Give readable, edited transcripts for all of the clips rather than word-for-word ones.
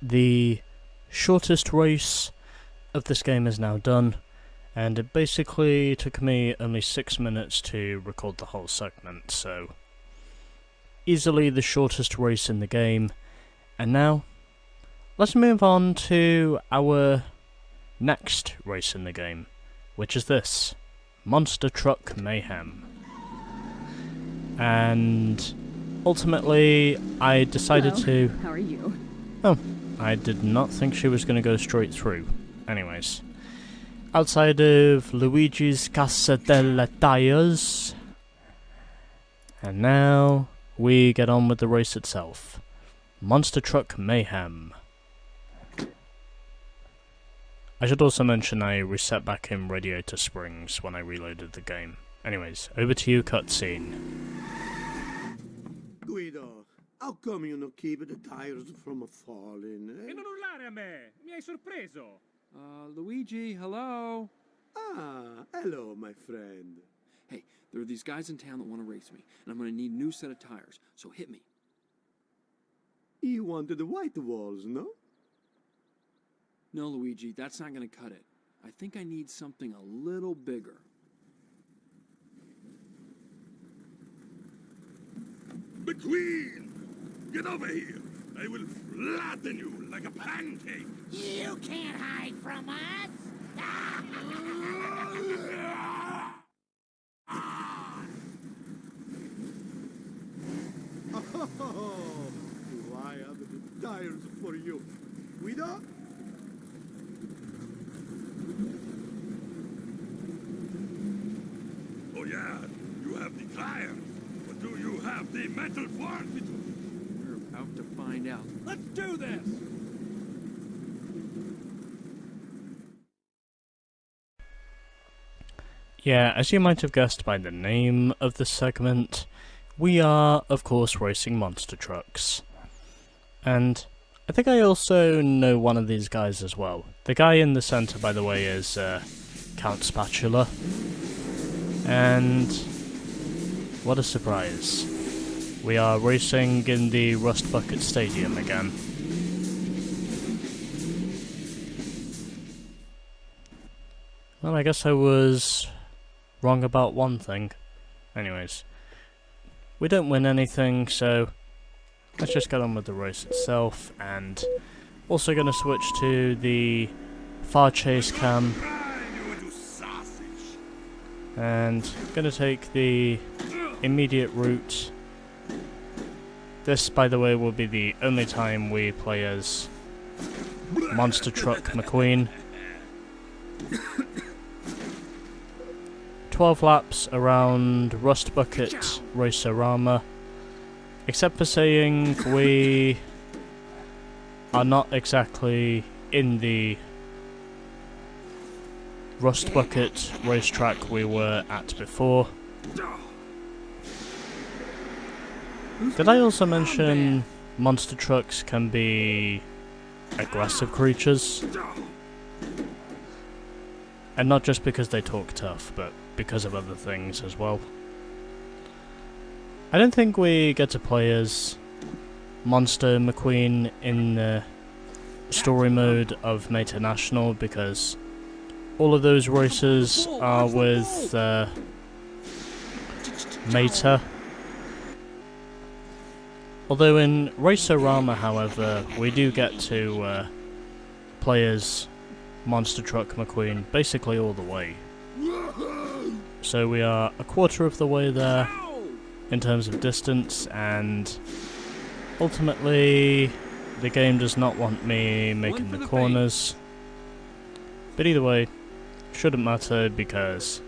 the shortest race of this game is now done, and it basically took me only 6 minutes to record the whole segment, so easily the shortest race in the game. And now, let's move on to our next race in the game, which is this, Monster Truck Mayhem. And ultimately, I decided to... How are you? Oh, I did not think she was going to go straight through. Anyways, outside of Luigi'sCasaDellaTires, and now we get on with the race itself. Monster Truck Mayhem. I should also mention I reset back in radiator springs when I reloaded the game. Anyways, over to you, cutscene. Guido, how come you not keep the tires from falling? E non urlare a me! Mi hai sorpreso! Luigi, hello? Ah, hello, my friend. Hey, there are these guys in town that want to race me, and I'm going to need a new set of tires, so hit me. You wanted the white walls, no? No, Luigi, that's not going to cut it. I think I need something a little bigger. McQueen! Get over here! I will flatten you like a pancake! You can't hide from us! Oh, I have the tires for you. Guido? Oh yeah, you have the tires, but do you have the mental fortitude? We're about to find out. Let's do this! Yeah, as you might have guessed by the name of the segment, we are, of course, racing monster trucks. And I think I also know one of these guys as well. The guy in the centre, by the way, is Count Spatula. And what a surprise. We are racing in the Rust Bucket Stadium again. Well, I guess I was wrong about one thing. Anyways, we don't win anything, so let's just get on with the race itself. And also going to switch to the far chase cam, and going to take the immediate route. This, by the way, will be the only time we play as Monster Truck McQueen. 12 laps around Rust Bucket Racerama, except for saying we are not exactly in the Rust Bucket racetrack we were at before. Did I also mention monster trucks can be aggressive creatures? And not just because they talk tough, but because of other things as well. I don't think we get to play as Monster McQueen in the story mode of Meta National, because all of those races are with Meta. Although in Racerama, however, we do get to play as Monster Truck McQueen basically all the way. So we are a quarter of the way there in terms of distance, and ultimately the game does not want me making the corners. But either way, shouldn't matter because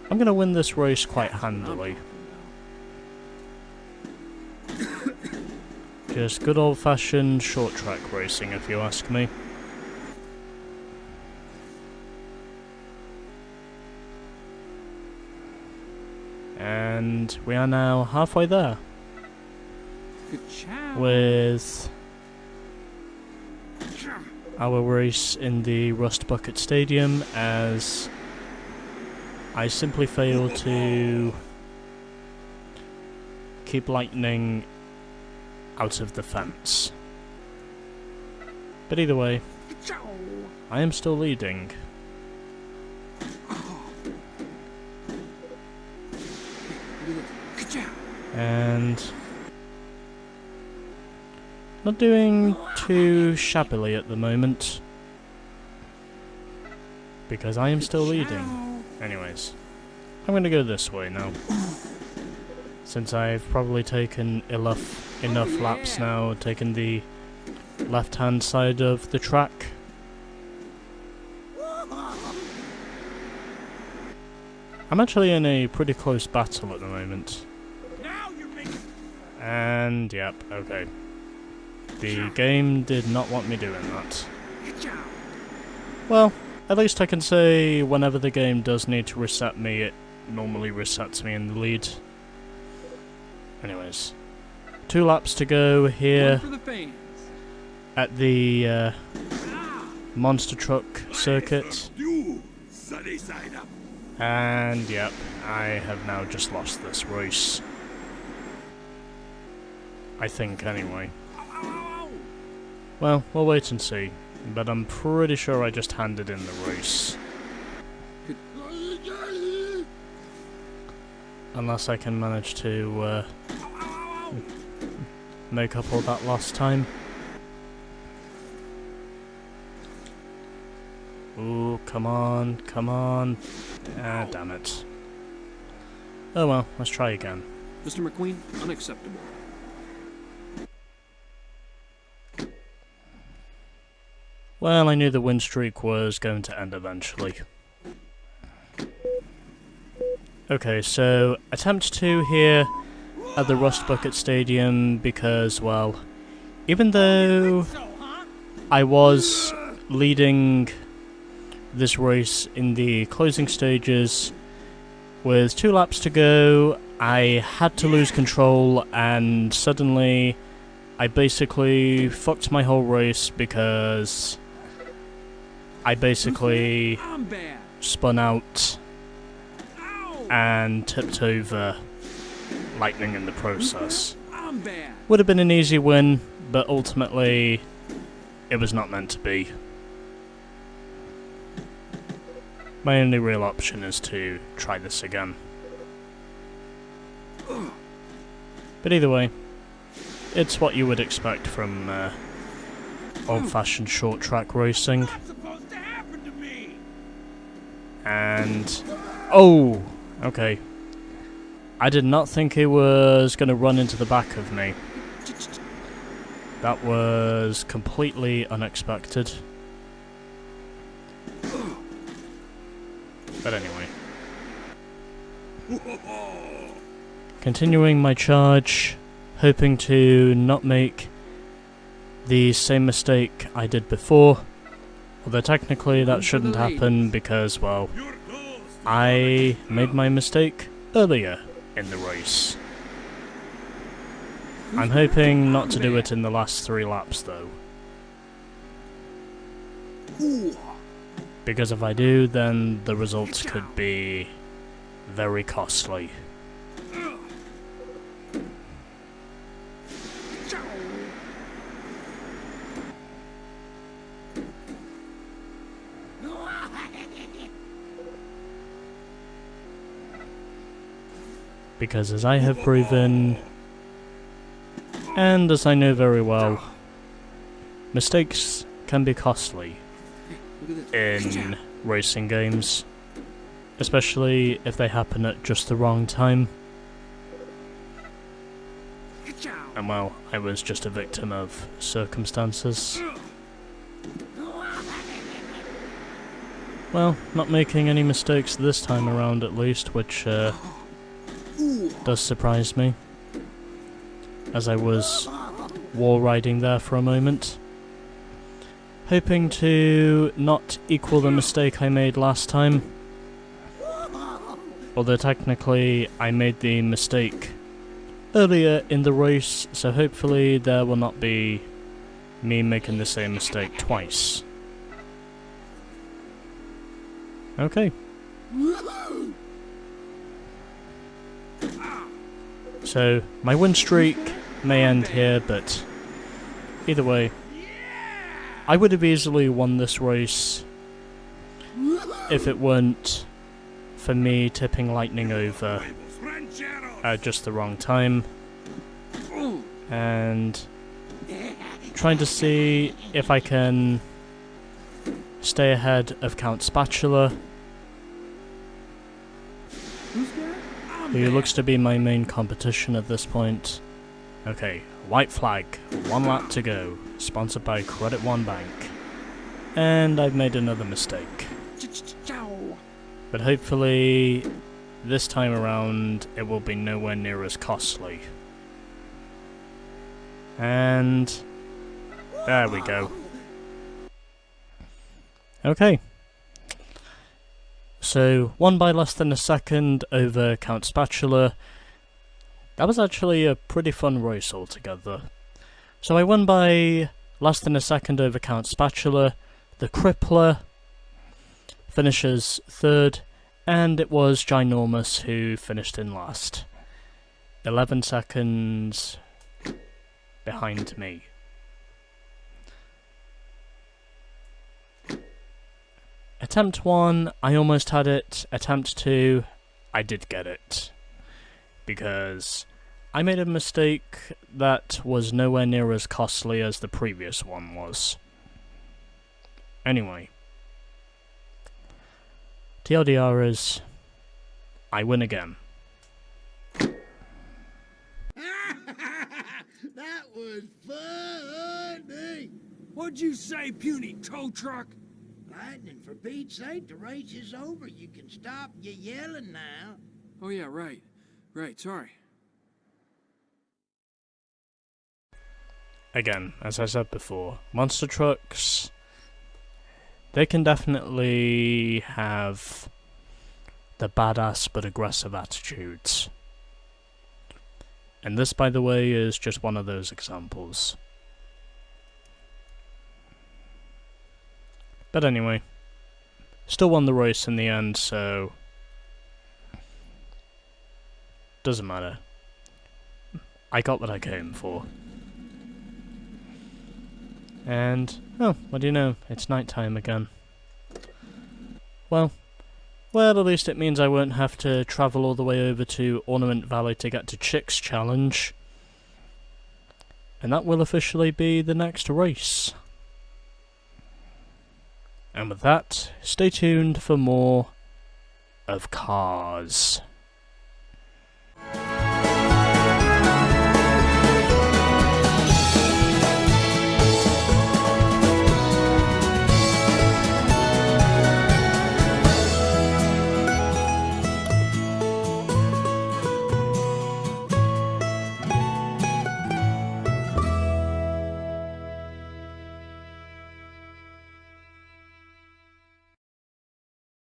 I'm going to win this race quite handily. Just good old-fashioned short track racing, if you ask me. And we are now halfway there. With our race in the Rust Bucket Stadium, as I simply fail to keep lightning out of the fence. But either way, Ka-chow. I am still leading. Look at this. Ka-chow. And not doing too shabbily at the moment. Because I am still leading. Anyways, I'm gonna go this way now. Since I've probably taken enough laps now, taken the left-hand side of the track. I'm actually in a pretty close battle at the moment. Now you're making... And, yep, okay. The game did not want me doing that. Ka-chow. Well, at least I can say whenever the game does need to reset me, it normally resets me in the lead. Anyways, 2 laps to go here One for the fans. at the monster truck circuit. You, sunny side up. And, yep, I have now just lost this race. I think, anyway. Well, we'll wait and see. But I'm pretty sure I just handed in the race. Unless I can manage to make up all that lost time. Ooh, come on, come on. Ah, damn it. Oh well, let's try again. Mr. McQueen, unacceptable. Well, I knew the win streak was going to end eventually. Okay, so attempt 2 here at the Rust Bucket Stadium because, well, even though I was leading this race in the closing stages, with 2 laps to go, I had to lose control and suddenly I basically fucked my whole race because I basically I'm bad. spun out and tipped over Lightning in the process. I'm bad. Would have been an easy win, but ultimately it was not meant to be. My only real option is to try this again. But either way, it's what you would expect from old-fashioned short track racing. What's supposed to happen to me? And... oh! Okay. I did not think he was going to run into the back of me. That was completely unexpected. But anyway. Continuing my charge, hoping to not make the same mistake I did before. Although technically that shouldn't happen because, well, I made my mistake earlier in the race. I'm hoping not to do it in the last 3 laps though. Because if I do, then the results could be very costly. Because as I have proven, and as I know very well, mistakes can be costly in racing games, especially if they happen at just the wrong time. And well, I was just a victim of circumstances. Well, not making any mistakes this time around at least, which does surprise me, as I was wall riding there for a moment, hoping to not equal the mistake I made last time. Although technically I made the mistake earlier in the race, so hopefully there will not be me making the same mistake twice. Okay. So, my win streak may end here, but either way, I would have easily won this race if it weren't for me tipping Lightning over at just the wrong time and trying to see if I can stay ahead of Count Spatula, who looks to be my main competition at this point. Okay, white flag, 1 lap to go, sponsored by Credit One Bank. And I've made another mistake. But hopefully, this time around, it will be nowhere near as costly. And there we go. Okay. So, won by less than a second over Count Spatula. That was actually a pretty fun race altogether. So I won by less than a second over Count Spatula. The Crippler finishes third, and it was Ginormous who finished in last. 11 seconds behind me. Attempt 1, I almost had it. Attempt 2, I did get it. Because I made a mistake that was nowhere near as costly as the previous one was. Anyway. TLDR is, I win again. That was funny. What'd you say, puny tow truck? Lightning, for Pete's sake, the race is over. You can stop your yelling now. Oh yeah, right. Right, sorry. Again, as I said before, monster trucks, they can definitely have the badass but aggressive attitudes. And this, by the way, is just one of those examples. But anyway, still won the race in the end, so doesn't matter. I got what I came for. And, oh, what do you know, it's night time again. Well, at least it means I won't have to travel all the way over to Ornament Valley to get to Chick's Challenge. And that will officially be the next race. And with that, stay tuned for more of Cars.